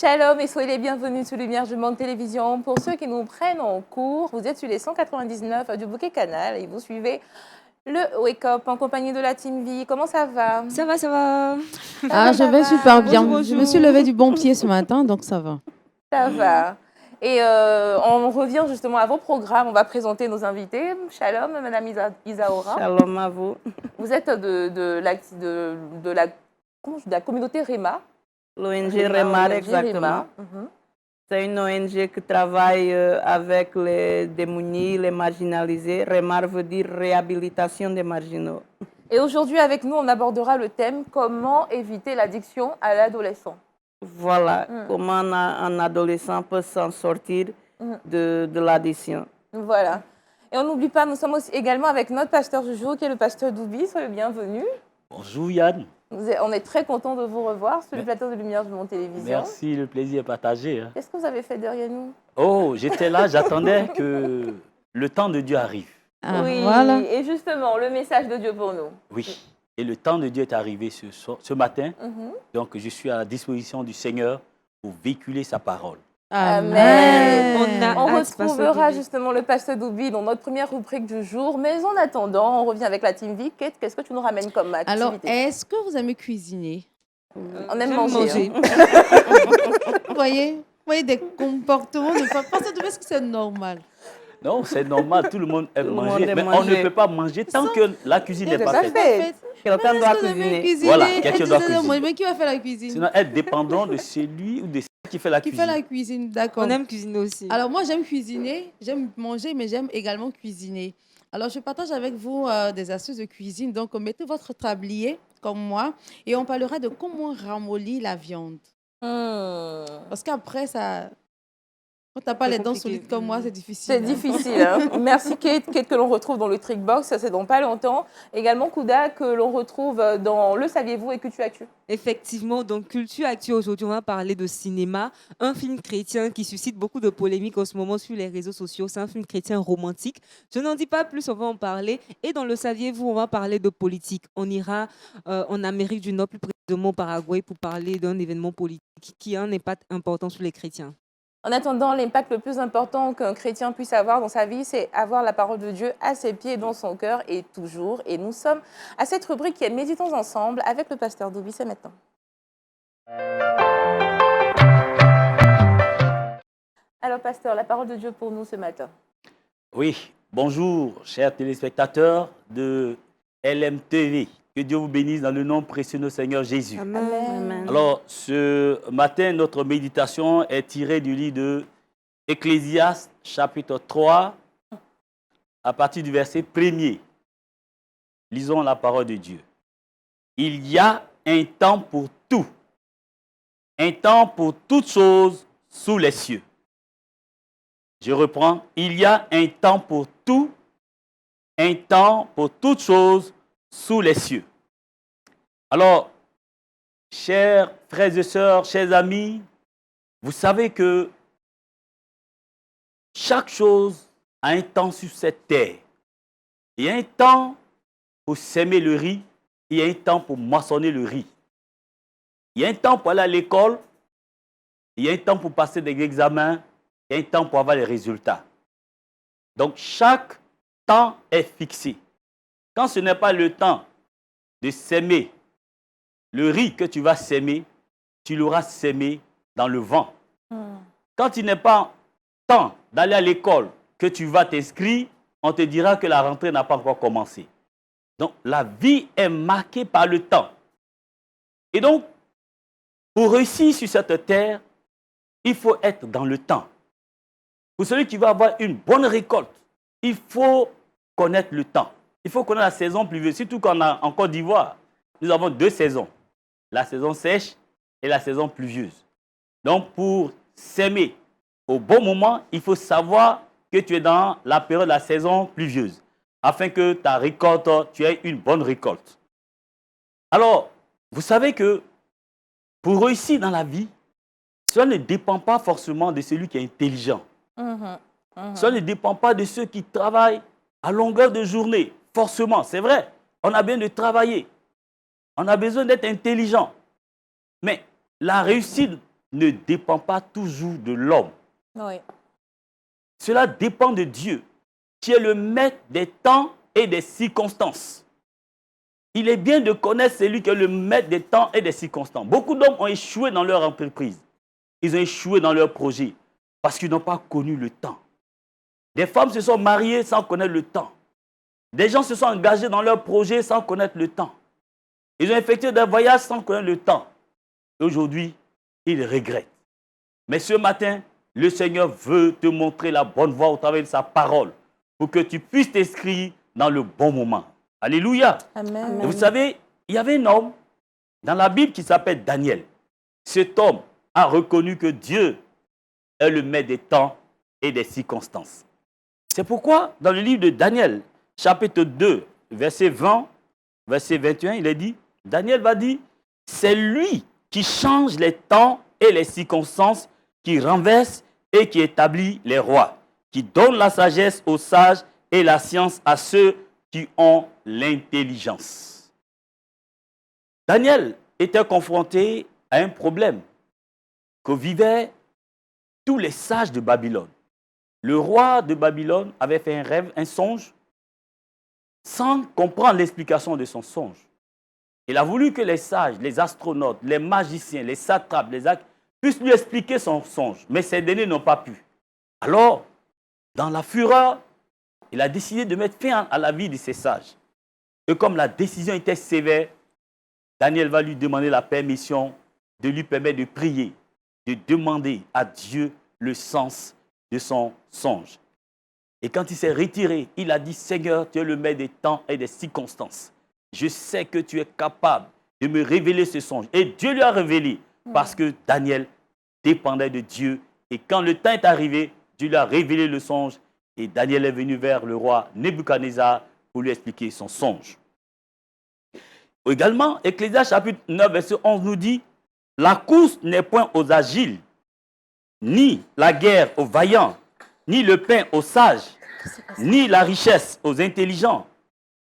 Shalom et soyez les bienvenus sur Lumière du Monde Télévision. Pour ceux qui nous prennent en cours, vous êtes sur les 199 du Bouquet Canal et vous suivez le Wake Up en compagnie de la Team V. Comment ça va? Ça va, ça va. Je vais super bien. Bonjour, Je me suis levée du bon pied ce matin, donc ça va. Ça va. Et on revient justement à vos programmes. On va présenter nos invités. Shalom, Madame Isaora. Shalom à vous. Vous êtes de la communauté REMA. L'ONG REMAR, exactement. C'est une ONG qui travaille avec les démunis, les marginalisés. REMAR veut dire réhabilitation des marginaux. Et aujourd'hui, avec nous, on abordera le thème « Comment éviter l'addiction à l'adolescent ». Voilà, comment un adolescent peut s'en sortir de l'addiction. Voilà. Et on n'oublie pas, nous sommes aussi également avec notre pasteur du jour, qui est le pasteur Doubi. Soyez le bienvenu. Bonjour Yann. On est très content de vous revoir sur le plateau de Lumière de mon télévision. Merci, le plaisir est partagé. Hein. Qu'est-ce que vous avez fait derrière nous? Oh, j'étais là, j'attendais que le temps de Dieu arrive. Oui, voilà. Et justement, le message de Dieu pour nous. Oui, et le temps de Dieu est arrivé ce matin. Donc, je suis à la disposition du Seigneur pour véhiculer sa parole. Amen. On hâte, retrouvera Pasteur justement le pasteur Doubi dans notre première rubrique du jour. Mais en attendant, on revient avec la Team V. Kate, qu'est-ce que tu nous ramènes comme activité? Alors, est-ce que vous aimez cuisiner? On aime manger. Hein. Vous voyez des comportements de femmes. Est-ce que c'est normal? Non, c'est normal, tout le monde aime Tout le monde manger, aime mais manger. on ne peut pas manger tant que la cuisine n'est pas faite. Quelqu'un doit cuisiner. Voilà, quelqu'un doit cuisiner. Mais qui va faire la cuisine? Sinon, être dépendant de celui ou de celle qui fait la Qui cuisine. fait la cuisine, d'accord. On aime cuisiner aussi. Alors moi, j'aime cuisiner, j'aime manger, mais j'aime également cuisiner. Alors, je partage avec vous des astuces de cuisine. Donc, mettez votre tablier, comme moi, et on parlera de comment ramollir la viande. Parce qu'après, ça... Quand tu n'as pas les dents solides comme moi, c'est difficile. C'est difficile. Hein. Merci Kate. Kate que l'on retrouve dans le Trick Box, ça c'est dans pas longtemps. Également Kouda que l'on retrouve dans Le Saviez-vous et Culture Actu. Effectivement, donc Culture Actu, aujourd'hui, on va parler de cinéma. Un film chrétien qui suscite beaucoup de polémiques en ce moment sur les réseaux sociaux. C'est un film chrétien romantique. Je n'en dis pas plus, on va en parler. Et dans Le Saviez-vous, on va parler de politique. On ira en Amérique du Nord, plus précisément au Paraguay, pour parler d'un événement politique qui a un impact important sur les chrétiens. En attendant, l'impact le plus important qu'un chrétien puisse avoir dans sa vie, c'est avoir la parole de Dieu à ses pieds, dans son cœur et toujours. Et nous sommes à cette rubrique qui est Méditons ensemble avec le pasteur Doubi. C'est maintenant. Alors, pasteur, la parole de Dieu pour nous ce matin. Oui, bonjour, chers téléspectateurs de LMTV. Que Dieu vous bénisse dans le nom précieux de notre Seigneur Jésus. Amen. Alors, ce matin, notre méditation est tirée du livre de Ecclésiaste, chapitre 3, à partir du verset 1er. Lisons la parole de Dieu. Il y a un temps pour tout, un temps pour toutes choses sous les cieux. Je reprends. Il y a un temps pour tout, un temps pour toutes choses sous les cieux. Alors, chers frères et sœurs, chers amis, vous savez que chaque chose a un temps sur cette terre. Il y a un temps pour s'aimer le riz, il y a un temps pour moissonner le riz. Il y a un temps pour aller à l'école, il y a un temps pour passer des examens, il y a un temps pour avoir les résultats. Donc, chaque temps est fixé. Quand ce n'est pas le temps de s'aimer, le riz que tu vas s'aimer, tu l'auras sémé dans le vent. Quand il n'est pas temps d'aller à l'école, que tu vas t'inscrire, on te dira que la rentrée n'a pas encore commencé. Donc, la vie est marquée par le temps. Et donc, pour réussir sur cette terre, il faut être dans le temps. Pour celui qui va avoir une bonne récolte, il faut connaître le temps. Il faut connaître la saison pluvieuse, surtout en Côte d'Ivoire. Nous avons 2 saisons, la saison sèche et la saison pluvieuse. Donc, pour s'aimer au bon moment, il faut savoir que tu es dans la période de la saison pluvieuse, afin que ta récolte, tu aies une bonne récolte. Alors, vous savez que pour réussir dans la vie, cela ne dépend pas forcément de celui qui est intelligent. Cela ne dépend pas de ceux qui travaillent à longueur de journée. Forcément, c'est vrai, on a besoin de travailler. On a besoin d'être intelligent. Mais la réussite ne dépend pas toujours de l'homme. Oui. Cela dépend de Dieu, qui est le maître des temps et des circonstances. Il est bien de connaître celui qui est le maître des temps et des circonstances. Beaucoup d'hommes ont échoué dans leur entreprise. Ils ont échoué dans leur projet parce qu'ils n'ont pas connu le temps. Des femmes se sont mariées sans connaître le temps. Des gens se sont engagés dans leur projet sans connaître le temps. Ils ont effectué des voyages sans connaître le temps. Et aujourd'hui, ils regrettent. Mais ce matin, le Seigneur veut te montrer la bonne voie au travers de sa parole pour que tu puisses t'inscrire dans le bon moment. Alléluia. Amen. Et vous savez, il y avait un homme dans la Bible qui s'appelle Daniel. Cet homme a reconnu que Dieu est le maître des temps et des circonstances. C'est pourquoi, dans le livre de Daniel, chapitre 2, verset 20, verset 21, il est dit, Daniel va dire, c'est lui qui change les temps et les circonstances, qui renverse et qui établit les rois, qui donne la sagesse aux sages et la science à ceux qui ont l'intelligence. Daniel était confronté à un problème que vivaient tous les sages de Babylone. Le roi de Babylone avait fait un rêve, un songe, sans comprendre l'explication de son songe. Il a voulu que les sages, les astronautes, les magiciens, les satrapes, les actes puissent lui expliquer son songe, mais ces derniers n'ont pas pu. Alors, dans la fureur, il a décidé de mettre fin à la vie de ces sages. Et comme la décision était sévère, Daniel va lui demander la permission de lui permettre de prier, de demander à Dieu le sens de son songe. Et quand il s'est retiré, il a dit, Seigneur, tu es le maître des temps et des circonstances. Je sais que tu es capable de me révéler ce songe. Et Dieu lui a révélé parce que Daniel dépendait de Dieu. Et quand le temps est arrivé, Dieu lui a révélé le songe. Et Daniel est venu vers le roi Nebuchadnezzar pour lui expliquer son songe. Également, Ecclésiaste chapitre 9, verset 11 nous dit, la course n'est point aux agiles, ni la guerre aux vaillants, ni le pain aux sages, ni la richesse aux intelligents,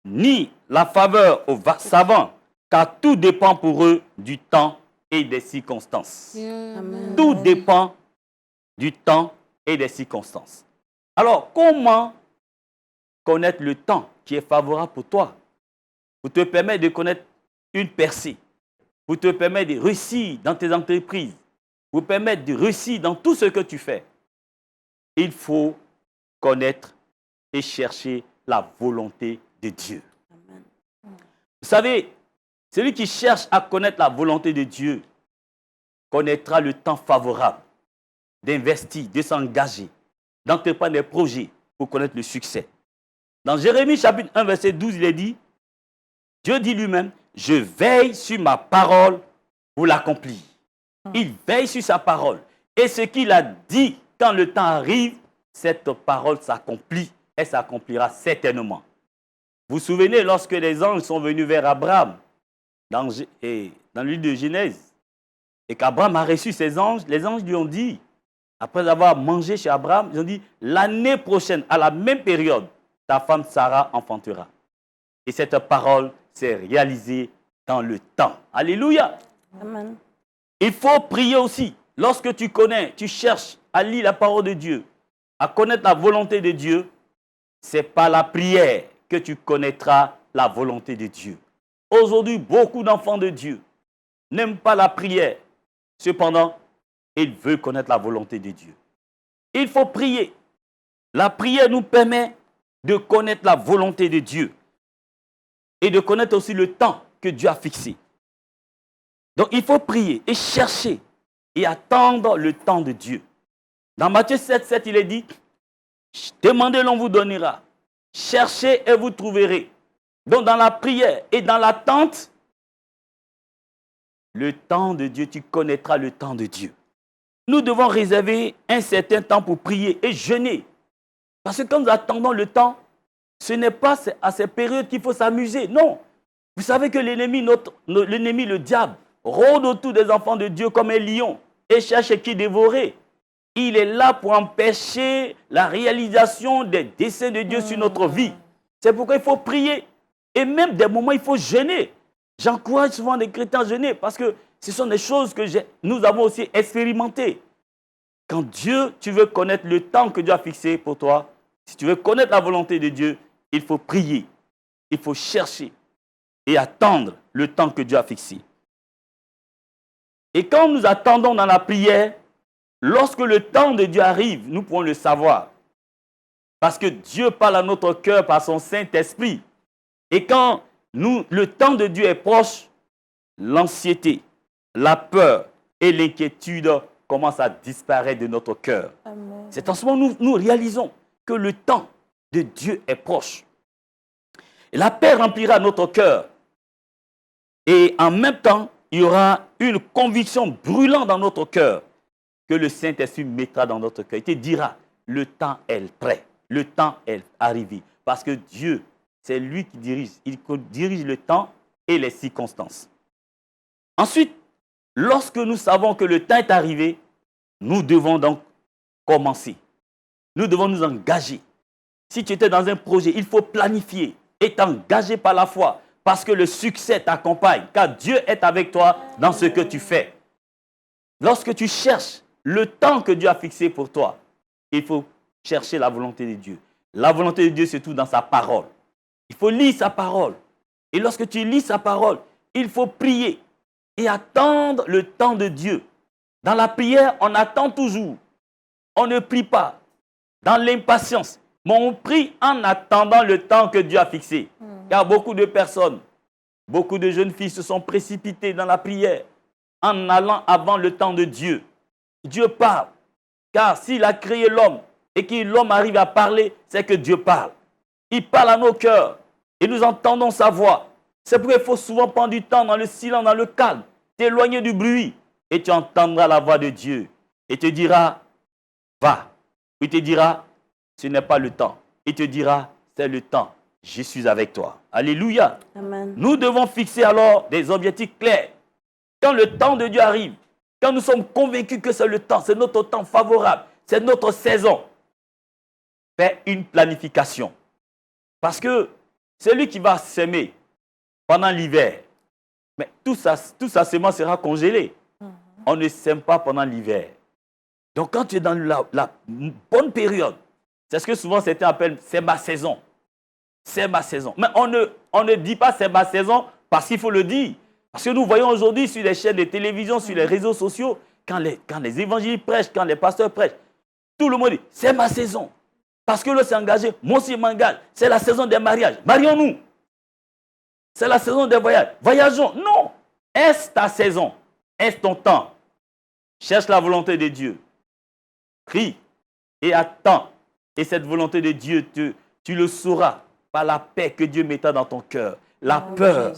ni la faveur aux savants, car tout dépend pour eux du temps et des circonstances. Amen. Tout dépend du temps et des circonstances. Alors, comment connaître le temps qui est favorable pour toi, pour te permettre de connaître une percée, pour te permettre de réussir dans tes entreprises, pour te permettre de réussir dans tout ce que tu fais? Il faut connaître et chercher la volonté de Dieu. Amen. Vous savez, celui qui cherche à connaître la volonté de Dieu connaîtra le temps favorable d'investir, de s'engager, d'entreprendre des projets pour connaître le succès. Dans Jérémie chapitre 1, verset 12, il est dit, Dieu dit lui-même, je veille sur ma parole pour l'accomplir. Il veille sur sa parole. Et ce qu'il a dit, quand le temps arrive, cette parole s'accomplit. Elle s'accomplira certainement. Vous vous souvenez, lorsque les anges sont venus vers Abraham, dans le livre de Genèse, et qu'Abraham a reçu ces anges, les anges lui ont dit, après avoir mangé chez Abraham, ils ont dit, l'année prochaine, à la même période, ta femme Sarah enfantera. Et cette parole s'est réalisée dans le temps. Alléluia. Amen. Il faut prier aussi. Lorsque tu connais, tu cherches à lire la parole de Dieu, à connaître la volonté de Dieu, c'est par la prière que tu connaîtras la volonté de Dieu. Aujourd'hui, beaucoup d'enfants de Dieu n'aiment pas la prière. Cependant, ils veulent connaître la volonté de Dieu. Il faut prier. La prière nous permet de connaître la volonté de Dieu et de connaître aussi le temps que Dieu a fixé. Donc, il faut prier et chercher et attendre le temps de Dieu. Dans Matthieu 7, 7, il est dit, demandez, l'on vous donnera. Cherchez et vous trouverez. Donc, dans la prière et dans l'attente, le temps de Dieu, tu connaîtras le temps de Dieu. Nous devons réserver un certain temps pour prier et jeûner. Parce que quand nous attendons le temps, ce n'est pas à ces périodes qu'il faut s'amuser. Non. Vous savez que l'ennemi, le diable, rôde autour des enfants de Dieu comme un lion et cherche qui dévorer. Il est là pour empêcher la réalisation des desseins de Dieu sur notre vie. C'est pourquoi il faut prier. Et même des moments, il faut jeûner. J'encourage souvent les chrétiens à jeûner parce que Ce sont des choses que nous avons aussi expérimentées. Quand Dieu, tu veux connaître le temps que Dieu a fixé pour toi, si tu veux connaître la volonté de Dieu, il faut prier, il faut chercher et attendre le temps que Dieu a fixé. Et quand nous attendons dans la prière, lorsque le temps de Dieu arrive, nous pourrons le savoir. Parce que Dieu parle à notre cœur par son Saint-Esprit. Et quand le temps de Dieu est proche, l'anxiété, la peur et l'inquiétude commencent à disparaître de notre cœur. C'est en ce moment que nous réalisons que le temps de Dieu est proche. Et la paix remplira notre cœur. Et en même temps, il y aura une conviction brûlante dans notre cœur que le Saint-Esprit mettra dans notre cœur. Il te dira, le temps est prêt, le temps est arrivé. Parce que Dieu, c'est lui qui dirige. Il dirige le temps et les circonstances. Ensuite, lorsque nous savons que le temps est arrivé, nous devons donc commencer. Nous devons nous engager. Si tu étais dans un projet, il faut planifier et t'engager par la foi. Parce que le succès t'accompagne, car Dieu est avec toi dans ce que tu fais. Lorsque tu cherches le temps que Dieu a fixé pour toi, il faut chercher la volonté de Dieu. La volonté de Dieu, c'est tout dans sa parole. Il faut lire sa parole. Et lorsque tu lis sa parole, il faut prier et attendre le temps de Dieu. Dans la prière, on attend toujours. On ne prie pas dans l'impatience, mais on prie en attendant le temps que Dieu a fixé. Car beaucoup de personnes, beaucoup de jeunes filles se sont précipitées dans la prière en allant avant le temps de Dieu. Dieu parle. Car s'il a créé l'homme et que l'homme arrive à parler, c'est que Dieu parle. Il parle à nos cœurs et nous entendons sa voix. C'est pourquoi il faut souvent prendre du temps dans le silence, dans le calme, t'éloigner du bruit et tu entendras la voix de Dieu. Et te dira, va. Il te dira, ce n'est pas le temps. Il te dira, c'est le temps. Je suis avec toi. Alléluia. Amen. Nous devons fixer alors des objectifs clairs. Quand le temps de Dieu arrive, quand nous sommes convaincus que c'est le temps, c'est notre temps favorable, c'est notre saison, fais une planification. Parce que celui qui va s'aimer pendant l'hiver, mais tout sa semence sera congelée. On ne sème pas pendant l'hiver. Donc quand tu es dans la bonne période, c'est ce que souvent certains appellent c'est ma saison. C'est ma saison. Mais on ne dit pas c'est ma saison parce qu'il faut le dire. Parce que nous voyons aujourd'hui sur les chaînes de télévision, sur les réseaux sociaux, quand les évangiles prêchent, quand les pasteurs prêchent, tout le monde dit c'est ma saison. Parce que l'autre s'est engagé, moi aussi je m'engage. C'est la saison des mariages. Marions-nous. C'est la saison des voyages. Voyageons. Non. Est-ce ta saison? Est-ce ton temps? Cherche la volonté de Dieu. Prie et attends. Et cette volonté de Dieu, tu le sauras par la paix que Dieu mettra dans ton cœur. La peur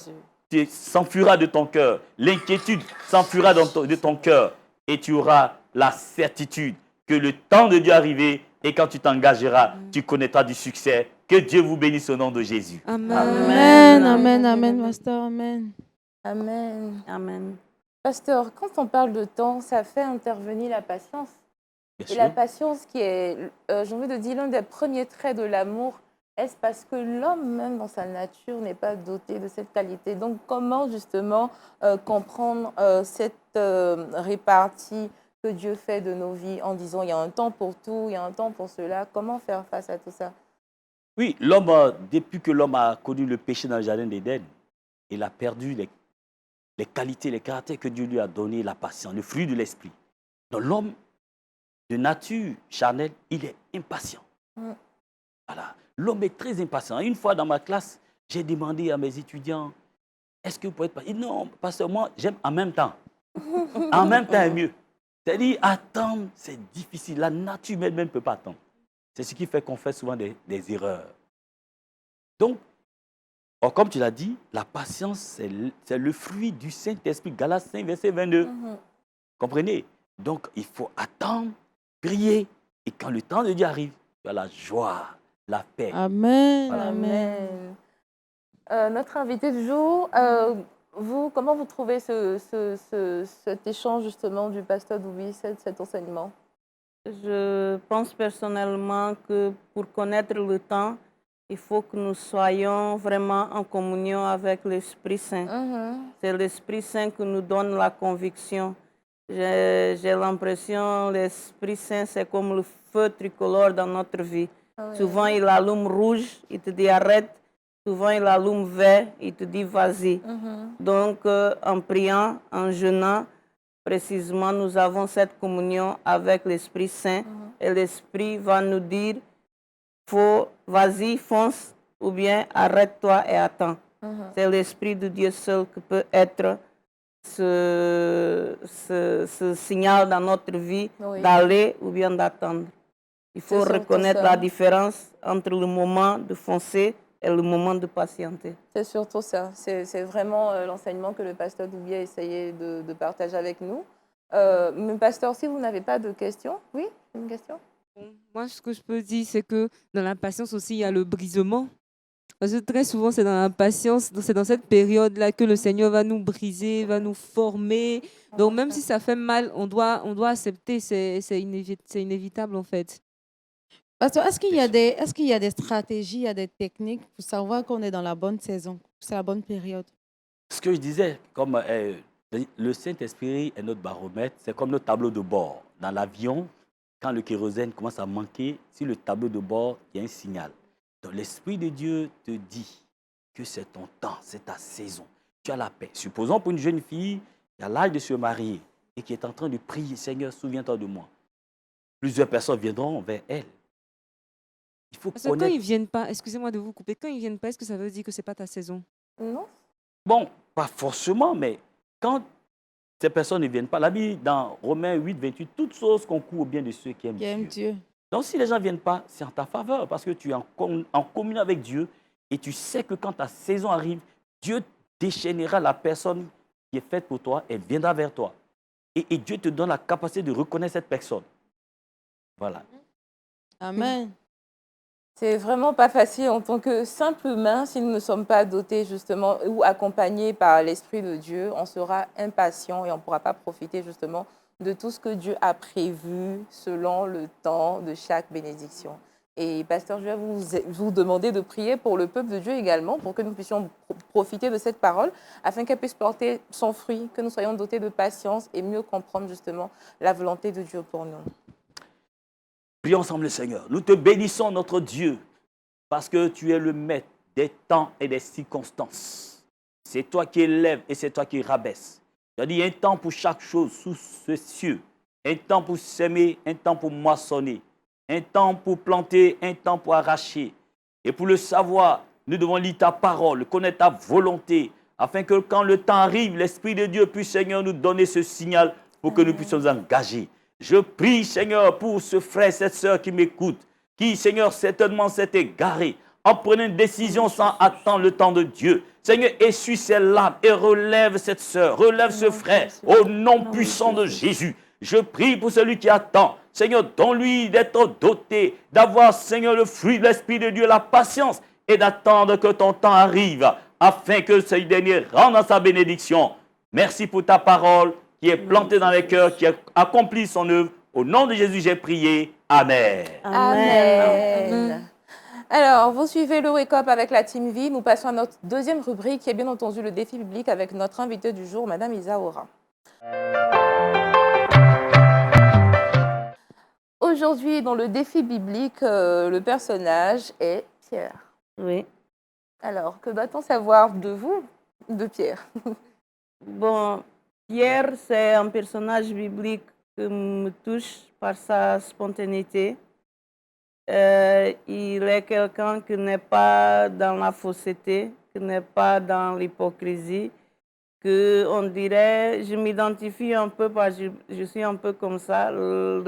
s'enfuira de ton cœur. L'inquiétude s'enfuira de ton cœur. Et tu auras la certitude que le temps de Dieu est arrivé. Et quand tu t'engageras, tu connaîtras du succès. Que Dieu vous bénisse au nom de Jésus. Amen. Amen, amen, amen, pasteur, amen. Amen. Amen. Pasteur, quand on parle de temps, ça fait intervenir la patience. Bien Et sûr. la patience qui est, j'ai envie de dire, l'un des premiers traits de l'amour, est-ce parce que l'homme, même dans sa nature, n'est pas doté de cette qualité? Donc, comment justement comprendre cette répartie que Dieu fait de nos vies en disant il y a un temps pour tout, il y a un temps pour cela? Comment faire face à tout ça? Oui, l'homme, depuis que l'homme a connu le péché dans le jardin d'Éden, il a perdu les qualités, les caractères que Dieu lui a donné, la patience, le fruit de l'esprit. Donc l'homme, de nature charnelle, il est impatient. Voilà. L'homme est très impatient. Une fois dans ma classe, j'ai demandé à mes étudiants, est-ce que vous pouvez être patient? Non, parce que moi, j'aime en même temps. En même temps est mieux. C'est-à-dire, attendre, c'est difficile. La nature même ne peut pas attendre. C'est ce qui fait qu'on fait souvent des erreurs. Donc, comme tu l'as dit, la patience, c'est le fruit du Saint-Esprit. Galates 5, verset 22. Comprenez? Donc, il faut attendre, prier. Et quand le temps de Dieu arrive, tu as la joie, la paix. Amen. Voilà. Amen. Notre invité du jour, vous, comment vous trouvez cet échange justement du pasteur Doubi, cet enseignement? Je pense personnellement que pour connaître le temps, il faut que nous soyons vraiment en communion avec l'Esprit Saint. C'est l'Esprit Saint qui nous donne la conviction. J'ai l'impression que l'Esprit Saint, c'est comme le feu tricolore dans notre vie. Souvent, il allume rouge, il te dit arrête. Souvent, il allume vert, il te dit vas-y. Donc, en priant, en jeûnant, précisément, nous avons cette communion avec l'Esprit Saint. Et l'Esprit va nous dire, vas-y, fonce, ou bien arrête-toi et attends. C'est l'Esprit de Dieu seul qui peut être ce signal dans notre vie d'aller ou bien d'attendre. Il faut reconnaître la différence entre le moment de foncer et le moment de patienter. C'est surtout ça. C'est vraiment l'enseignement que le pasteur Doubié a essayé de partager avec nous. Mais pasteur, si vous n'avez pas de questions, oui, une question? Moi, ce que je peux dire, c'est que dans la patience aussi, il y a le brisement. Parce que très souvent, c'est dans la patience, c'est dans cette période-là que le Seigneur va nous briser, va nous former. Donc, même si ça fait mal, on doit accepter. C'est inévitable, en fait. Pasteur, est-ce qu'il y a des stratégies, il y a des techniques pour savoir qu'on est dans la bonne saison, c'est la bonne période? Ce que je disais, comme le Saint-Esprit est notre baromètre, c'est comme notre tableau de bord. Dans l'avion, quand le kérosène commence à manquer, sur le tableau de bord, il y a un signal. Donc l'Esprit de Dieu te dit que c'est ton temps, c'est ta saison. Tu as la paix. Supposons pour une jeune fille qui a l'âge de se marier et qui est en train de prier, Seigneur, souviens-toi de moi. Plusieurs personnes viendront vers elle. Il faut Parce que quand ils ne viennent pas, excusez-moi de vous couper, quand ils ne viennent pas, est-ce que ça veut dire que ce n'est pas ta saison? Non. Bon, pas forcément, mais quand ces personnes ne viennent pas, la Bible, dans Romains 8, 28, toutes choses concourent au bien de ceux qui aiment Dieu. Donc, si les gens ne viennent pas, c'est en ta faveur, parce que tu es en communion avec Dieu et tu sais que quand ta saison arrive, Dieu déchaînera la personne qui est faite pour toi, elle viendra vers toi. Et Dieu te donne la capacité de reconnaître cette personne. Voilà. Amen. C'est vraiment pas facile en tant que simple humain, si nous ne sommes pas dotés justement ou accompagnés par l'Esprit de Dieu, on sera impatient et on ne pourra pas profiter justement de tout ce que Dieu a prévu selon le temps de chaque bénédiction. Et pasteur, je vais vous demander de prier pour le peuple de Dieu également, pour que nous puissions profiter de cette parole, afin qu'elle puisse porter son fruit, que nous soyons dotés de patience et mieux comprendre justement la volonté de Dieu pour nous. Prions ensemble le Seigneur. Nous te bénissons, notre Dieu, parce que tu es le maître des temps et des circonstances. C'est toi qui élèves et c'est toi qui rabaisses. Tu as dit un temps pour chaque chose sous ce cieux. Un temps pour s'aimer, un temps pour moissonner. Un temps pour planter, un temps pour arracher. Et pour le savoir, nous devons lire ta parole, connaître ta volonté, afin que quand le temps arrive, l'Esprit de Dieu puisse, Seigneur, nous donner ce signal pour que nous puissions nous engager. Je prie, Seigneur, pour ce frère, cette sœur qui m'écoute, qui, Seigneur, certainement s'est égaré, en prenant une décision sans attendre le temps de Dieu. Seigneur, essuie ses larmes et relève cette sœur, relève ce frère, au nom puissant de Jésus. Je prie pour celui qui attend. Seigneur, donne-lui d'être doté, d'avoir, Seigneur, le fruit de l'Esprit de Dieu, la patience, et d'attendre que ton temps arrive, afin que ce dernier rentre dans sa bénédiction. Merci pour ta parole qui est plantée dans les cœurs, qui accomplit son œuvre. Au nom de Jésus, j'ai prié. Amen. Amen. Alors, vous suivez le Wake Up avec la Team Vie. Nous passons à notre deuxième rubrique, qui est bien entendu le défi biblique avec notre invitée du jour, Madame Isaora. Aujourd'hui, dans le défi biblique, le personnage est Pierre. Oui. Alors, que doit-on savoir de vous, de Pierre? Bon, Pierre, c'est un personnage biblique qui me touche par sa spontanéité. Il est quelqu'un qui n'est pas dans la fausseté, qui n'est pas dans l'hypocrisie, que on dirait, je m'identifie un peu parce que je suis un peu comme ça. Le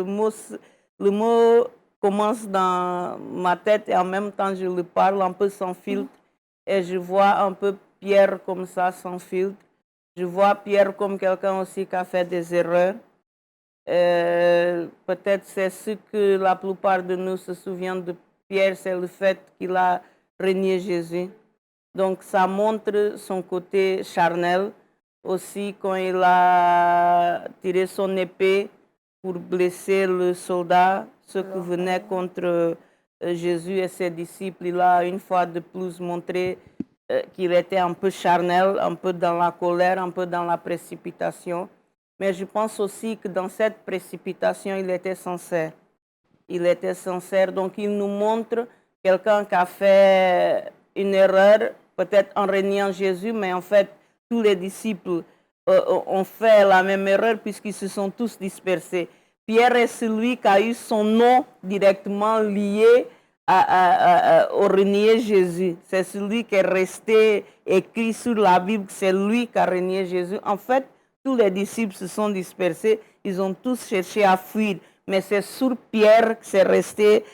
mot commence dans ma tête et en même temps je le parle un peu sans filtre. Et je vois un peu Pierre comme ça, sans filtre. Je vois Pierre comme quelqu'un aussi qui a fait des erreurs. Peut-être c'est ce que la plupart de nous se souviennent de Pierre, c'est le fait qu'il a renié Jésus. Donc ça montre son côté charnel. Aussi quand il a tiré son épée pour blesser le soldat, ceux qui venaient contre Jésus et ses disciples. Il a une fois de plus montré qu'il était un peu charnel, un peu dans la colère, un peu dans la précipitation. Mais je pense aussi que dans cette précipitation, il était sincère. Il était sincère, donc il nous montre quelqu'un qui a fait une erreur, peut-être en reniant Jésus, mais en fait, tous les disciples ont fait la même erreur puisqu'ils se sont tous dispersés. Pierre est celui qui a eu son nom directement lié au renier Jésus. C'est celui qui est resté écrit sur la Bible, c'est lui qui a renié Jésus. En fait, tous les disciples se sont dispersés, ils ont tous cherché à fuir, mais c'est sur Pierre que c'est resté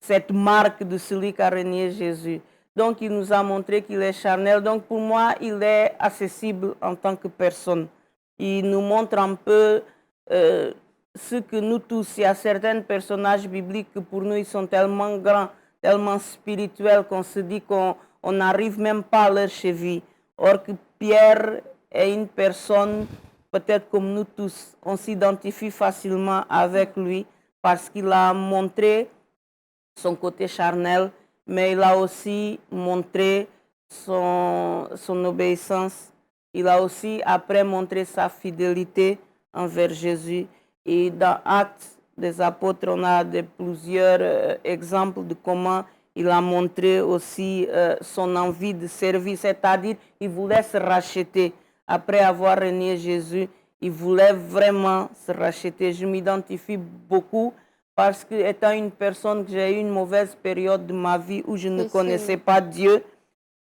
cette marque de celui qui a renié Jésus. Donc, il nous a montré qu'il est charnel. Donc, pour moi, il est accessible en tant que personne. Il nous montre un peu ce que nous tous, il y a certains personnages bibliques que pour nous, ils sont tellement grands, tellement spirituels qu'on se dit qu'on n'arrive même pas à leur cheville. Or que Pierre est une personne, peut-être comme nous tous, on s'identifie facilement avec lui parce qu'il a montré son côté charnel, mais il a aussi montré son obéissance. Il a aussi après montré sa fidélité envers Jésus. Et dans Actes des Apôtres, on a plusieurs exemples de comment il a montré aussi son envie de servir, c'est-à-dire il voulait se racheter. Après avoir renié Jésus, il voulait vraiment se racheter. Je m'identifie beaucoup parce que, étant une personne que j'ai eu une mauvaise période de ma vie où je ne connaissais pas Dieu,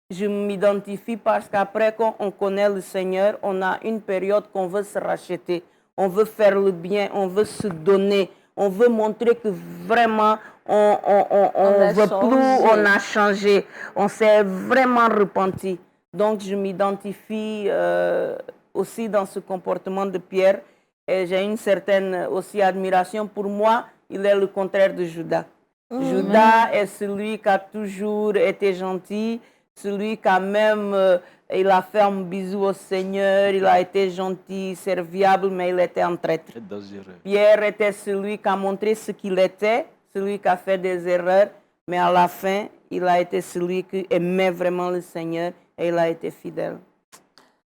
je m'identifie parce qu'après, quand on connaît le Seigneur, on a une période qu'on veut se racheter. On veut faire le bien, on veut se donner, on veut montrer que vraiment on veut plus, on a changé, on s'est vraiment repenti. Donc, je m'identifie aussi dans ce comportement de Pierre et j'ai une certaine aussi admiration. Pour moi, il est le contraire de Judas. Judas est celui qui a toujours été gentil, celui qui a même, il a fait un bisou au Seigneur, il a été gentil, serviable, mais il était un traître. Pierre était celui qui a montré ce qu'il était, celui qui a fait des erreurs, mais à la fin, il a été celui qui aimait vraiment le Seigneur et il a été fidèle.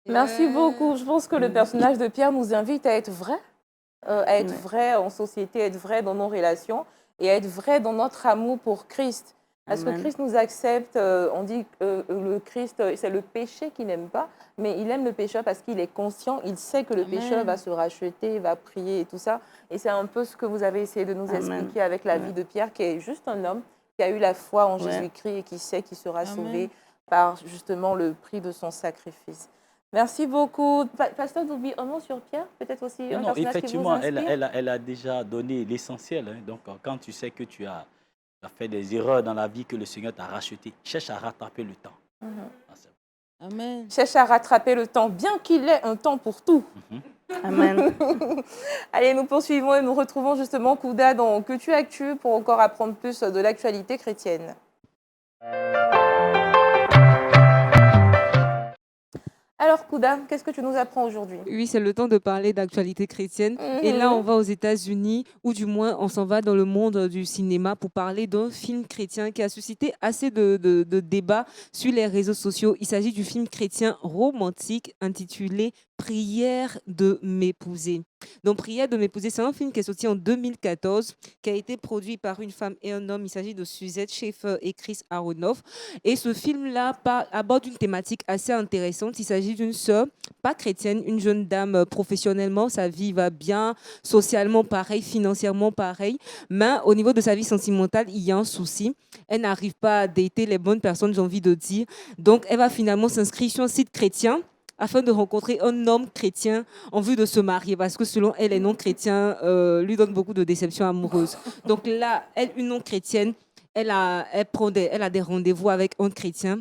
Merci beaucoup. Je pense que le personnage de Pierre nous invite à être vrai en société, à être vrai dans nos relations et à être vrai dans notre amour pour Christ. Parce que Christ nous accepte, on dit que le Christ, c'est le péché qu'il n'aime pas, mais il aime le pécheur parce qu'il est conscient, il sait que le pécheur va se racheter, va prier et tout ça. Et c'est un peu ce que vous avez essayé de nous expliquer avec la vie de Pierre, qui est juste un homme qui a eu la foi en Jésus-Christ et qui sait qu'il sera sauvé par justement le prix de son sacrifice. Merci beaucoup. Pasteur Doubi, un mot sur Pierre, peut-être aussi un personnage effectivement, qui vous inspire. elle a déjà donné l'essentiel. Hein. Donc, quand tu sais que tu as fait des erreurs dans la vie, que le Seigneur t'a racheté, cherche à rattraper le temps. Amen. Cherche à rattraper le temps, bien qu'il ait un temps pour tout. Amen. Allez, nous poursuivons et nous retrouvons justement Kouda dans Culture Actu pour encore apprendre plus de l'actualité chrétienne. Alors Kouda, qu'est-ce que tu nous apprends aujourd'hui? Oui, c'est le temps de parler d'actualité chrétienne. Et là, on va aux États-Unis, ou du moins, on s'en va dans le monde du cinéma pour parler d'un film chrétien qui a suscité assez de débats sur les réseaux sociaux. Il s'agit du film chrétien romantique intitulé Prière de m'épouser. Donc, Prière de m'épouser, c'est un film qui est sorti en 2014, qui a été produit par une femme et un homme. Il s'agit de Suzette Schaeffer et Chris Aronoff. Et ce film-là aborde une thématique assez intéressante. Il s'agit d'une sœur, pas chrétienne, une jeune dame professionnellement, sa vie va bien, socialement pareil, financièrement pareil. Mais au niveau de sa vie sentimentale, il y a un souci. Elle n'arrive pas à dater les bonnes personnes, j'ai envie de dire. Donc, elle va finalement s'inscrire sur un site chrétien afin de rencontrer un homme chrétien en vue de se marier, parce que selon elle, les non-chrétiens lui donnent beaucoup de déceptions amoureuses. Donc là, elle, une non-chrétienne, elle a des rendez-vous avec un chrétien,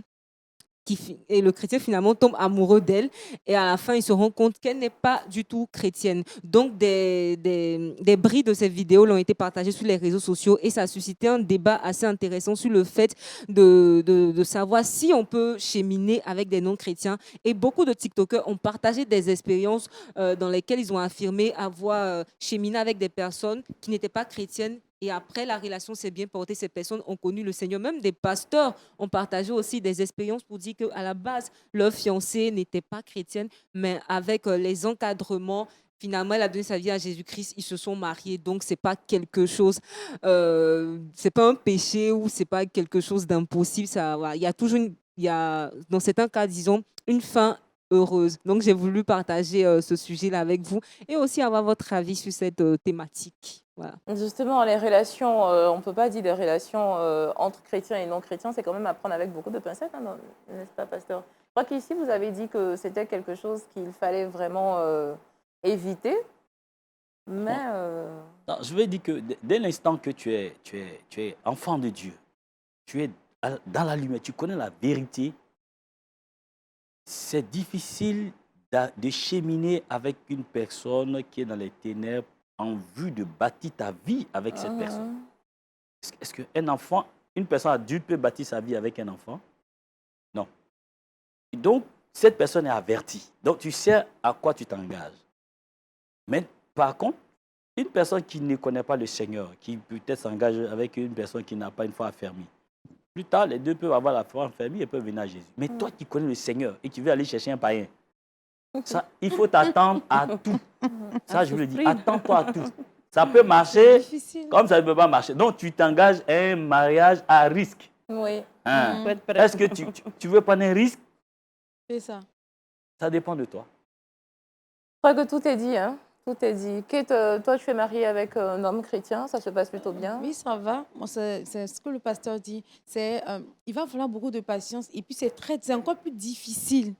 et le chrétien finalement tombe amoureux d'elle, et à la fin, il se rend compte qu'elle n'est pas du tout chrétienne. Donc, des bris de cette vidéo l'ont été partagés sur les réseaux sociaux, et ça a suscité un débat assez intéressant sur le fait de savoir si on peut cheminer avec des non-chrétiens. Et beaucoup de TikTokers ont partagé des expériences dans lesquelles ils ont affirmé avoir cheminé avec des personnes qui n'étaient pas chrétiennes, Et après, la relation s'est bien portée. Ces personnes ont connu le Seigneur. Même des pasteurs ont partagé aussi des expériences pour dire qu'à la base, leur fiancée n'était pas chrétienne, mais avec les encadrements, finalement, elle a donné sa vie à Jésus-Christ. Ils se sont mariés. Donc, c'est pas quelque chose, c'est pas un péché ou c'est pas quelque chose d'impossible. Ça, voilà. Il y a toujours il y a, dans certains cas, disons, une fin heureuse. Donc, j'ai voulu partager ce sujet-là avec vous et aussi avoir votre avis sur cette thématique. Voilà. Justement, les relations, on ne peut pas dire des relations entre chrétiens et non chrétiens, c'est quand même à prendre avec beaucoup de pincettes, hein, n'est-ce pas, pasteur? Je crois qu'ici, vous avez dit que c'était quelque chose qu'il fallait vraiment éviter, mais... Non, je veux dire que dès l'instant que tu es enfant de Dieu, tu es dans la lumière, tu connais la vérité, c'est difficile de cheminer avec une personne qui est dans les ténèbres en vue de bâtir ta vie avec cette personne. Est-ce qu'un enfant, une personne adulte peut bâtir sa vie avec un enfant? Non. Et donc, cette personne est avertie. Donc, tu sais à quoi tu t'engages. Mais par contre, une personne qui ne connaît pas le Seigneur, qui peut-être s'engage avec une personne qui n'a pas une foi affermie, plus tard, les deux peuvent avoir la foi affermie et peuvent venir à Jésus. Mais toi qui connais le Seigneur et qui veux aller chercher un païen, ça, il faut t'attendre à tout. Ça, je veux dire, attends-toi à tout. Ça peut marcher comme ça ne peut pas marcher. Donc, tu t'engages à un mariage à risque. Oui. Hein? Est-ce que tu veux prendre un risque? C'est ça. Ça dépend de toi. Je crois que tout est dit, hein. Tout est dit. Kate, toi, tu es mariée avec un homme chrétien, ça se passe plutôt bien? Oui, ça va. Bon, c'est ce que le pasteur dit. Il va falloir beaucoup de patience et puis c'est encore plus difficile.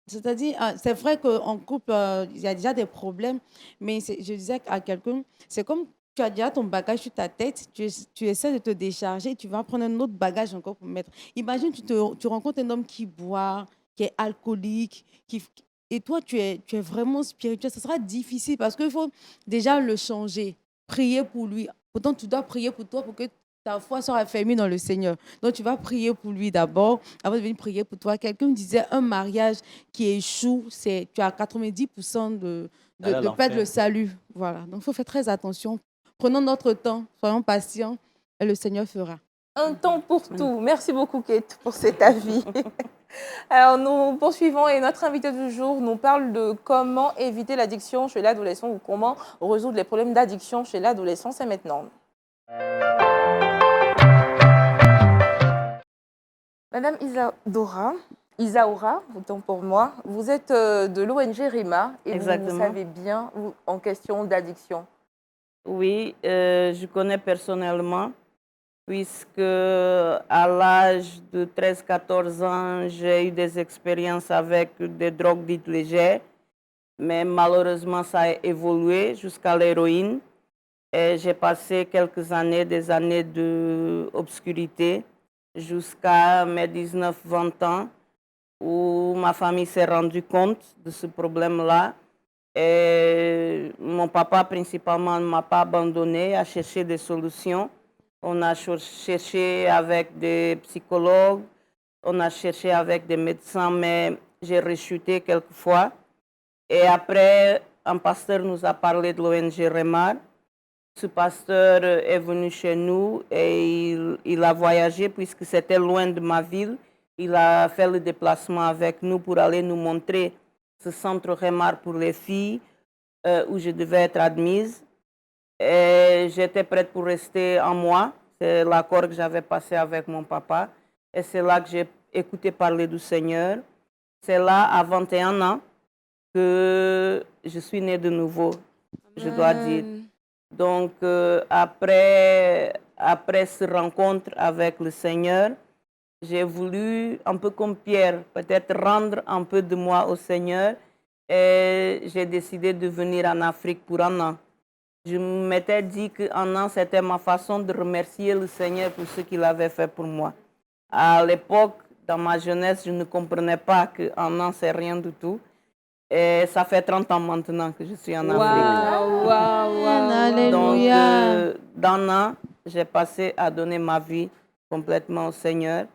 C'est-à-dire, c'est vrai qu'en couple, il y a déjà des problèmes, mais je disais à quelqu'un, c'est comme tu as déjà ton bagage sur ta tête, tu essaies de te décharger, tu vas prendre un autre bagage encore pour mettre. Imagine, tu rencontres un homme qui boit, qui est alcoolique, et toi, tu es vraiment spirituel. Ce sera difficile parce qu'il faut déjà le changer, prier pour lui. Pourtant, tu dois prier pour toi pour que ta foi soit affermie dans le Seigneur. Donc, tu vas prier pour lui d'abord, avant de venir prier pour toi. Quelqu'un disait, un mariage qui échoue, tu as 90% de perdre le salut. Voilà. Donc, il faut faire très attention. Prenons notre temps, soyons patients, et le Seigneur fera. Un temps pour tout. Merci beaucoup, Kate, pour cet avis. Alors, nous poursuivons et notre invité du jour nous parle de comment éviter l'addiction chez l'adolescent ou comment résoudre les problèmes d'addiction chez l'adolescent. C'est maintenant. Madame Isaoura, autant pour moi, vous êtes de l'ONG RIMA et vous savez bien en question d'addiction. Oui, je connais personnellement, puisque à l'âge de 13-14 ans, j'ai eu des expériences avec des drogues dites légères, mais malheureusement, ça a évolué jusqu'à l'héroïne. Et j'ai passé quelques années, des années d'obscurité, jusqu'à mes 19-20 ans, où ma famille s'est rendue compte de ce problème-là. Et mon papa, principalement, ne m'a pas abandonné, a cherché des solutions. On a cherché avec des psychologues, on a cherché avec des médecins, mais j'ai rechuté quelquefois. Et après, un pasteur nous a parlé de l'ONG Remar. Ce pasteur est venu chez nous et il a voyagé puisque c'était loin de ma ville. Il a fait le déplacement avec nous pour aller nous montrer ce centre Remar pour les filles où je devais être admise. Et j'étais prête pour rester un mois. C'est l'accord que j'avais passé avec mon papa. Et c'est là que j'ai écouté parler du Seigneur. C'est là, à 21 ans, que je suis née de nouveau, je dois dire. Donc, après cette rencontre avec le Seigneur, j'ai voulu, un peu comme Pierre, peut-être rendre un peu de moi au Seigneur. Et j'ai décidé de venir en Afrique pour un an. Je m'étais dit qu'un an, c'était ma façon de remercier le Seigneur pour ce qu'il avait fait pour moi. À l'époque, dans ma jeunesse, je ne comprenais pas qu'un an, c'est rien du tout. Et ça fait 30 ans maintenant que je suis en Afrique. Alléluia. Donc, d'un an, j'ai passé à donner ma vie complètement au Seigneur.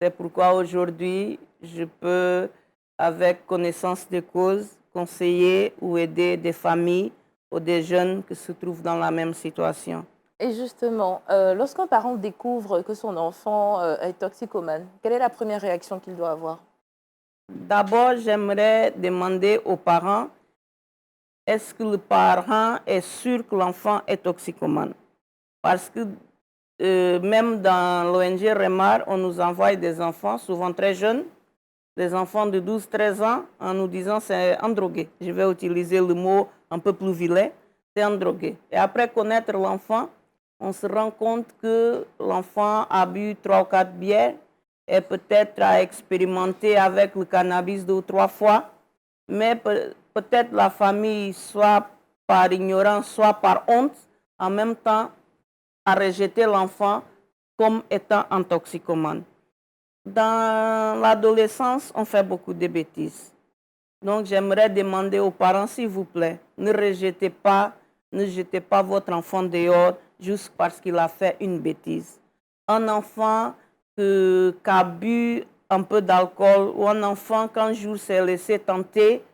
C'est pourquoi aujourd'hui, je peux, avec connaissance de cause, conseiller ou aider des familles ou des jeunes qui se trouvent dans la même situation. Et justement, lorsqu'un parent découvre que son enfant est toxicomane, quelle est la première réaction qu'il doit avoir? D'abord, j'aimerais demander aux parents, est-ce que le parent est sûr que l'enfant est toxicomane? Parce que même dans l'ONG REMAR, on nous envoie des enfants, souvent très jeunes, des enfants de 12-13 ans, en nous disant c'est un drogué. Je vais utiliser le mot un peu plus vilain, c'est un drogué. Et après connaître l'enfant, on se rend compte que l'enfant a bu 3 ou 4 bières et peut-être a expérimenté avec le cannabis 2 ou 3 fois, mais peut-être la famille, soit par ignorance, soit par honte, en même temps, a rejeté l'enfant comme étant un toxicomane. Dans l'adolescence, on fait beaucoup de bêtises. Donc, j'aimerais demander aux parents, s'il vous plaît, ne jetez pas votre enfant dehors juste parce qu'il a fait une bêtise. Un enfant qui a bu un peu d'alcool ou un enfant qu'un jour s'est laissé tenter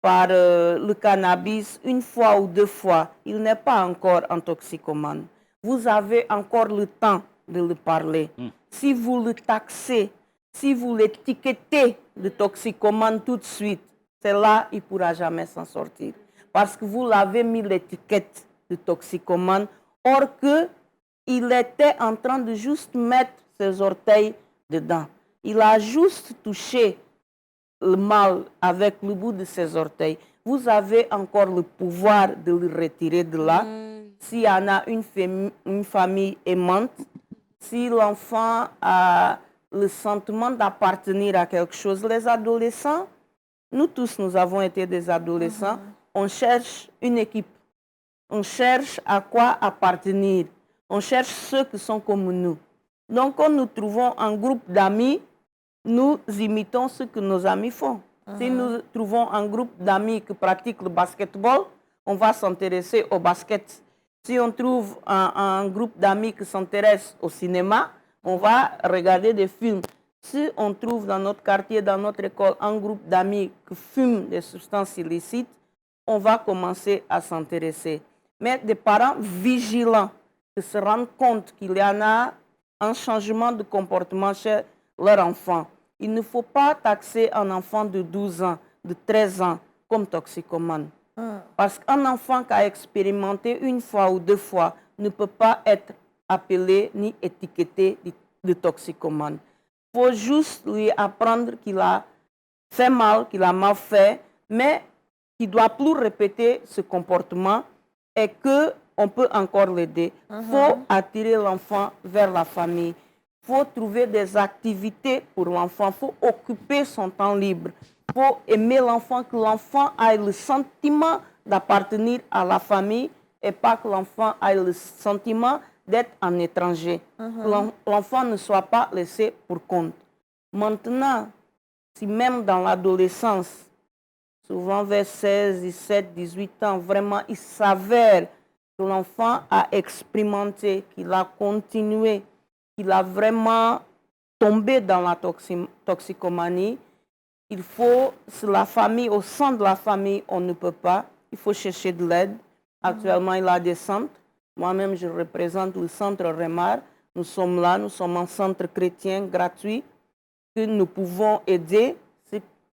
par le cannabis une fois ou 2 fois, il n'est pas encore un toxicomane. Vous avez encore le temps de le parler. Si vous le taxez, si vous l'étiquetez de toxicomane tout de suite, c'est là qu'il ne pourra jamais s'en sortir. Parce que vous l'avez mis l'étiquette de toxicomane, or qu'il était en train de juste mettre ses orteils dedans. Il a juste touché le mal avec le bout de ses orteils. Vous avez encore le pouvoir de le retirer de là. S'il y en a une famille aimante, si l'enfant a le sentiment d'appartenir à quelque chose, les adolescents, nous tous, nous avons été des adolescents, on cherche une équipe, on cherche à quoi appartenir, on cherche ceux qui sont comme nous. Donc, quand nous trouvons un groupe d'amis, nous imitons ce que nos amis font. Si nous trouvons un groupe d'amis qui pratiquent le basketball, on va s'intéresser au basket. Si on trouve un groupe d'amis qui s'intéresse au cinéma, on va regarder des films. Si on trouve dans notre quartier, dans notre école, un groupe d'amis qui fument des substances illicites, on va commencer à s'intéresser. Mais des parents vigilants qui se rendent compte qu'il y en a un changement de comportement chez leur enfant. Il ne faut pas taxer un enfant de 12 ans, de 13 ans comme toxicomane. Parce qu'un enfant qui a expérimenté une fois ou 2 fois ne peut pas être appelé ni étiqueté de toxicomane. Il faut juste lui apprendre qu'il a fait mal, qu'il a mal fait, mais qu'il ne doit plus répéter ce comportement et qu'on peut encore l'aider. Il faut attirer l'enfant vers la famille. Il faut trouver des activités pour l'enfant. Il faut occuper son temps libre. Il faut aimer l'enfant, que l'enfant ait le sentiment d'appartenir à la famille et pas que l'enfant ait le sentiment d'être un étranger. Que l'enfant ne soit pas laissé pour compte. Maintenant, si même dans l'adolescence, souvent vers 16, 17, 18 ans, vraiment, il s'avère que l'enfant a expérimenté, qu'il a continué, qu'il a vraiment tombé dans la toxicomanie, il faut, la famille, au sein de la famille, on ne peut pas, il faut chercher de l'aide. Actuellement, il y a des centres. Moi-même, je représente le centre REMAR. Nous sommes là, nous sommes un centre chrétien gratuit que nous pouvons aider.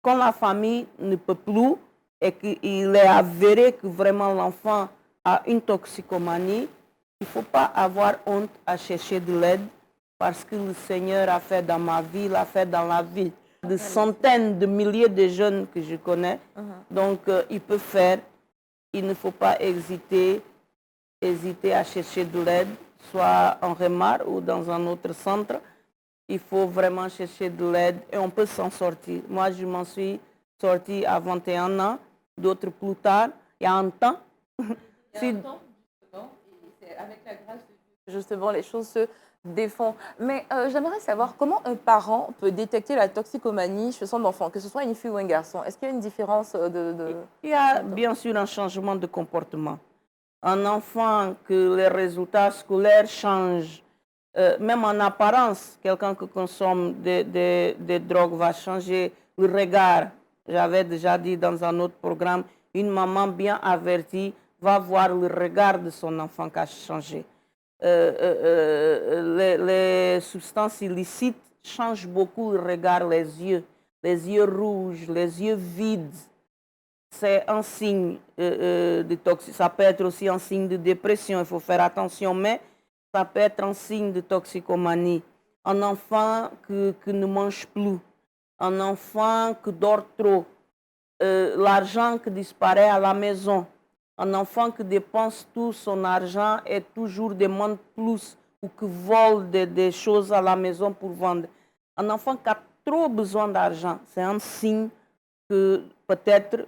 Quand la famille ne peut plus et qu'il est avéré que vraiment l'enfant a une toxicomanie, il ne faut pas avoir honte à chercher de l'aide parce que le Seigneur a fait dans ma vie, il a fait dans la vie de centaines de milliers de jeunes que je connais. Donc, il peut faire. Il ne faut pas hésiter à chercher de l'aide, soit en REMAR ou dans un autre centre. Il faut vraiment chercher de l'aide et on peut s'en sortir. Moi, je m'en suis sortie à 21 ans, d'autres plus tard. Il y a un temps. Il y a un temps, justement, et c'est avec la grâce de Dieu, justement, les choses se défont. Mais j'aimerais savoir comment un parent peut détecter la toxicomanie chez son enfant, que ce soit une fille ou un garçon. Est-ce qu'il y a une différence Il y a bien sûr un changement de comportement. Un enfant que les résultats scolaires changent, même en apparence, quelqu'un qui consomme des drogues va changer le regard. J'avais déjà dit dans un autre programme, une maman bien avertie va voir le regard de son enfant qui a changé. les substances illicites changent beaucoup le regard, les yeux rouges, les yeux vides. C'est un signe de toxicomanie. Ça peut être aussi un signe de dépression, il faut faire attention, mais ça peut être un signe de toxicomanie. Un enfant qui ne mange plus, un enfant qui dort trop, l'argent qui disparaît à la maison, un enfant qui dépense tout son argent et toujours demande plus ou qui vole des choses à la maison pour vendre. Un enfant qui a trop besoin d'argent, c'est un signe que peut-être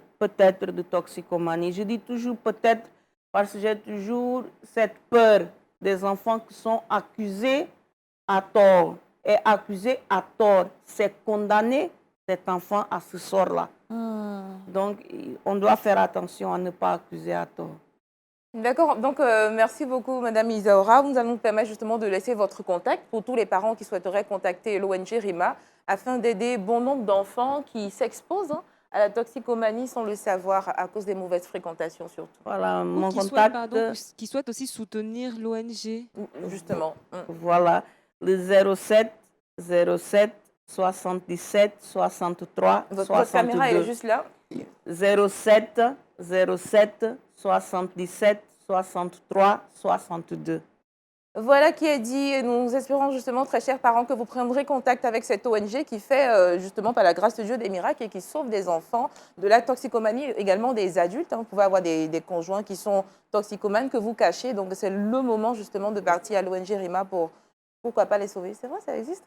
de toxicomanie. Je dis toujours peut-être parce que j'ai toujours cette peur des enfants qui sont accusés à tort. Et accusé à tort, c'est condamner cet enfant à ce sort-là. Donc, on doit faire attention à ne pas accuser à tort. D'accord, donc merci beaucoup Madame Isaura. Nous allons vous permettre justement de laisser votre contact pour tous les parents qui souhaiteraient contacter l'ONG RIMA afin d'aider bon nombre d'enfants qui s'exposent à la toxicomanie sans le savoir à cause des mauvaises fréquentations surtout. Voilà, Ou mon qui contact. qui souhaitent aussi soutenir l'ONG. Justement. Voilà, le 07 07 77 63 Votre caméra elle est 62. juste là. 07 07 77 63 62. Voilà qui est dit. Et nous espérons justement, très chers parents, que vous prendrez contact avec cette ONG qui fait justement, par la grâce de Dieu, des miracles et qui sauve des enfants de la toxicomanie, également des adultes. Vous pouvez avoir des conjoints qui sont toxicomanes que vous cachez. Donc, c'est le moment justement de partir à l'ONG RIMA pour, pourquoi pas, les sauver. C'est vrai, ça existe.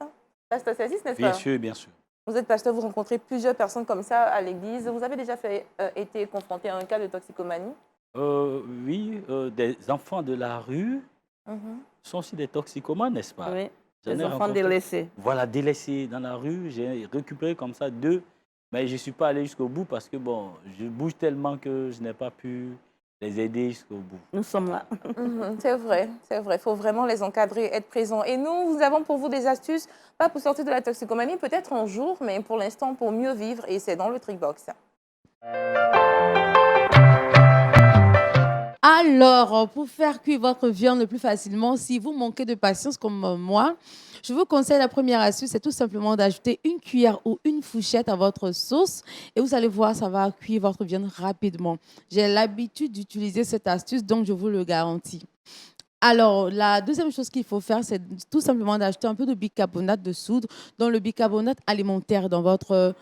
Pasteur, ça existe, n'est-ce pas? Bien sûr, bien sûr. Vous êtes pasteur, vous rencontrez plusieurs personnes comme ça à l'église. Vous avez déjà été confronté à un cas de toxicomanie? Oui, des enfants de la rue sont aussi des toxicomanes, n'est-ce pas? Oui, J'en les ai enfants rencontré. délaissés. Voilà, délaissés dans la rue. J'ai récupéré comme ça 2, mais je ne suis pas allé jusqu'au bout parce que bon, je bouge tellement que je n'ai pas pu les aider jusqu'au bout. Nous sommes là. C'est vrai, c'est vrai. Il faut vraiment les encadrer, être présents. Et nous avons pour vous des astuces, pas pour sortir de la toxicomanie, peut-être un jour, mais pour l'instant, pour mieux vivre. Et c'est dans le Trickbox. Alors, pour faire cuire votre viande le plus facilement, si vous manquez de patience comme moi, je vous conseille la première astuce, c'est tout simplement d'ajouter une cuillère ou une fourchette à votre sauce et vous allez voir, ça va cuire votre viande rapidement. J'ai l'habitude d'utiliser cette astuce, donc je vous le garantis. Alors, la deuxième chose qu'il faut faire, c'est tout simplement d'ajouter un peu de bicarbonate de soude, donc le bicarbonate alimentaire dans votre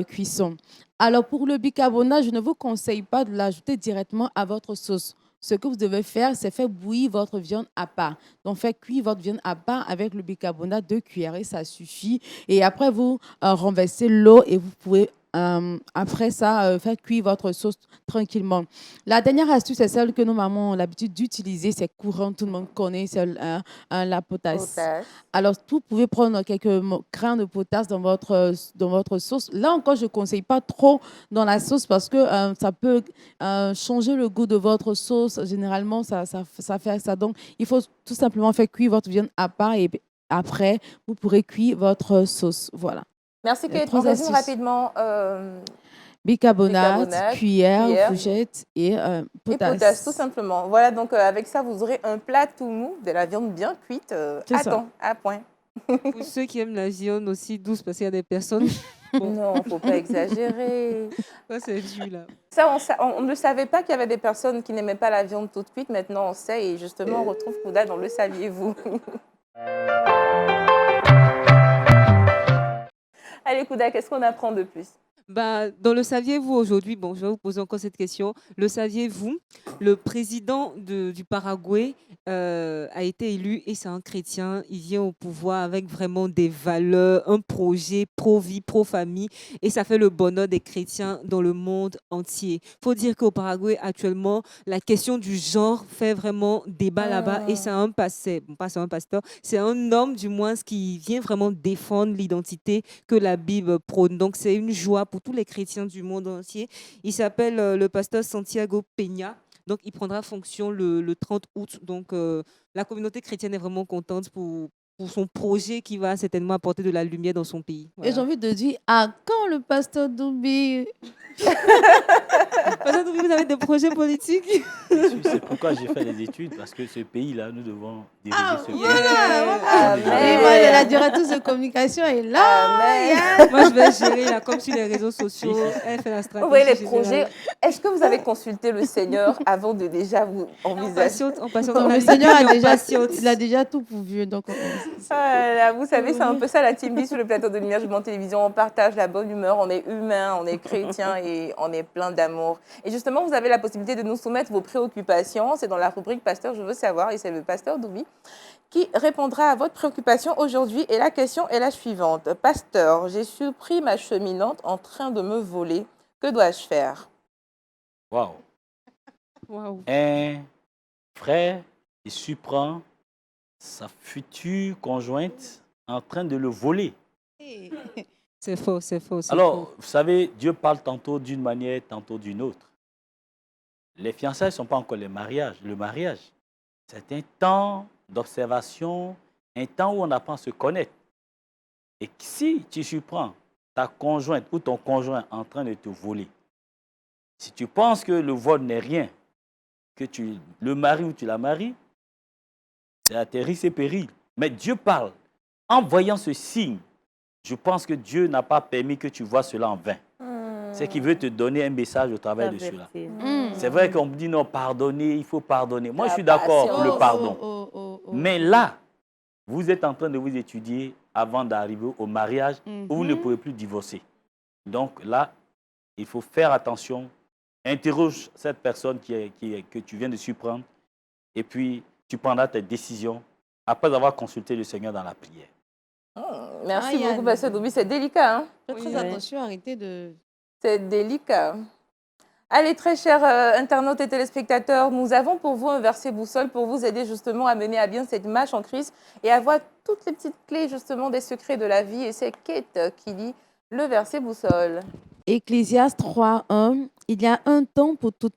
cuisson. Alors, pour le bicarbonate, je ne vous conseille pas de l'ajouter directement à votre sauce. Ce que vous devez faire, c'est faire bouillir votre viande à part. Donc, faire cuire votre viande à part avec le bicarbonate 2 cuillerées, ça suffit. Et après, vous renversez l'eau et vous pouvez, après ça, faire cuire votre sauce tranquillement. La dernière astuce, c'est celle que nos mamans ont l'habitude d'utiliser. C'est courant, tout le monde connaît, c'est la potasse. Alors, vous pouvez prendre quelques grains de potasse dans votre sauce. Là encore, je ne conseille pas trop dans la sauce parce que ça peut changer le goût de votre sauce. Généralement, ça fait ça. Donc, il faut tout simplement faire cuire votre viande à part et après, vous pourrez cuire votre sauce. Voilà. Merci, Kate. trois On résume astuces. rapidement. Bicarbonate, cuillère, fourchette et Et potasse. potasse, tout simplement. Voilà, donc avec ça, vous aurez un plat tout mou, de la viande bien cuite, C'est à ça. temps, à point. Pour ceux qui aiment la viande aussi douce, parce qu'il y a des personnes. Bon, Non, il ne faut pas exagérer. ça c'est du là. Ça, on ne savait pas qu'il y avait des personnes qui n'aimaient pas la viande toute cuite. Maintenant, on sait et justement, on retrouve Kouda dans Le Saviez-vous. Allez, Kouda, qu'est-ce qu'on apprend de plus? Bah, dans le saviez-vous aujourd'hui, bon, je vais vous poser encore cette question. Le saviez-vous, le président du Paraguay a été élu et c'est un chrétien. Il vient au pouvoir avec vraiment des valeurs, un projet pro-vie, pro-famille et ça fait le bonheur des chrétiens dans le monde entier. Il faut dire qu'au Paraguay, actuellement, la question du genre fait vraiment débat là-bas et c'est un pasteur, bon, pas c'est un pasteur, c'est un homme du moins qui vient vraiment défendre l'identité que la Bible prône. Donc, c'est une joie pour tous les chrétiens du monde entier. Il s'appelle le pasteur Santiago Peña. Donc, il prendra fonction le 30 août. Donc, la communauté chrétienne est vraiment contente pour pour son projet qui va certainement apporter de la lumière dans son pays. Et Voilà. j'ai envie de dire, à quand le pasteur Doubi? Parce que vous avez des projets politiques. C'est pourquoi j'ai fait des études, parce que ce pays-là, nous devons diriger ce pays. Et voilà, la directrice de communication est là. Amen. Moi, je vais gérer là, comme sur les réseaux sociaux. Elle fait la stratégie. Vous voyez les générale. projets. Est-ce que vous avez consulté le Seigneur avant de déjà vous On envisager? patiente, on patiente. Non, On a le dit Seigneur qu'on a déjà, patiente. il a déjà tout pourvu. Donc, Voilà, vous savez, c'est un peu ça la Team B sur le plateau de Lumière Jugement Télévision. On partage la bonne humeur, on est humain, on est chrétien et on est plein d'amour. Et justement, vous avez la possibilité de nous soumettre vos préoccupations. C'est dans la rubrique Pasteur, je veux savoir. Et c'est le pasteur Doubi qui répondra à votre préoccupation aujourd'hui. Et la question est la suivante. Pasteur, j'ai surpris ma cheminante en train de me voler. Que dois-je faire? Waouh. Waouh. Un frère, il surprend sa future conjointe en train de le voler. C'est faux, c'est faux. c'est Alors, faux. vous savez, Dieu parle tantôt d'une manière, tantôt d'une autre. Les fiançailles ne sont pas encore les mariages. Le mariage, c'est un temps d'observation, un temps où on apprend à se connaître. Et si tu surprends ta conjointe ou ton conjoint en train de te voler, si tu penses que le vol n'est rien, que tu le maries ou tu la maries, c'est à tes risques et périls. Mais Dieu parle. En voyant ce signe, je pense que Dieu n'a pas permis que tu vois cela en vain. C'est qu'il veut te donner un message au travers de cela. C'est vrai qu'on me dit non, pardonner, il faut pardonner. Moi, je suis d'accord pour le pardon. Mais là, vous êtes en train de vous étudier avant d'arriver au mariage où vous ne pouvez plus divorcer. Donc là, il faut faire attention. Interroge cette personne que tu viens de surprendre et puis tu prendras tes décisions après avoir consulté le Seigneur dans la prière. Merci Yann. beaucoup, pasteur Doubi. C'est délicat, hein? Faites très attention, arrêtez de... C'est délicat. Allez, très chers internautes et téléspectateurs, nous avons pour vous un verset boussole pour vous aider justement à mener à bien cette marche en Christ et à voir toutes les petites clés justement des secrets de la vie. Et c'est Kate qui lit le verset boussole. Ecclésiaste 3:1, il y a un temps pour tout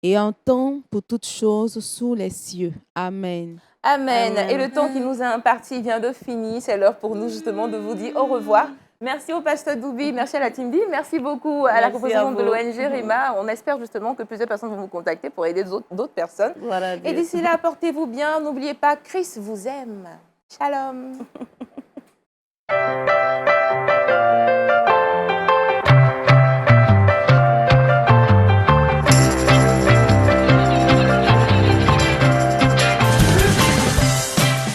et un temps pour toutes choses sous les cieux. Amen. Amen. Et le temps qui nous a imparti vient de finir. C'est l'heure pour nous justement de vous dire au revoir. Merci au pasteur Doubi, merci à la Team B, merci beaucoup à la Merci représentante de à vous. l'ONG RIMA. On espère justement que plusieurs personnes vont vous contacter pour aider d'autres personnes. Voilà, Et d'ici là, portez-vous bien. N'oubliez pas, Christ vous aime. Shalom.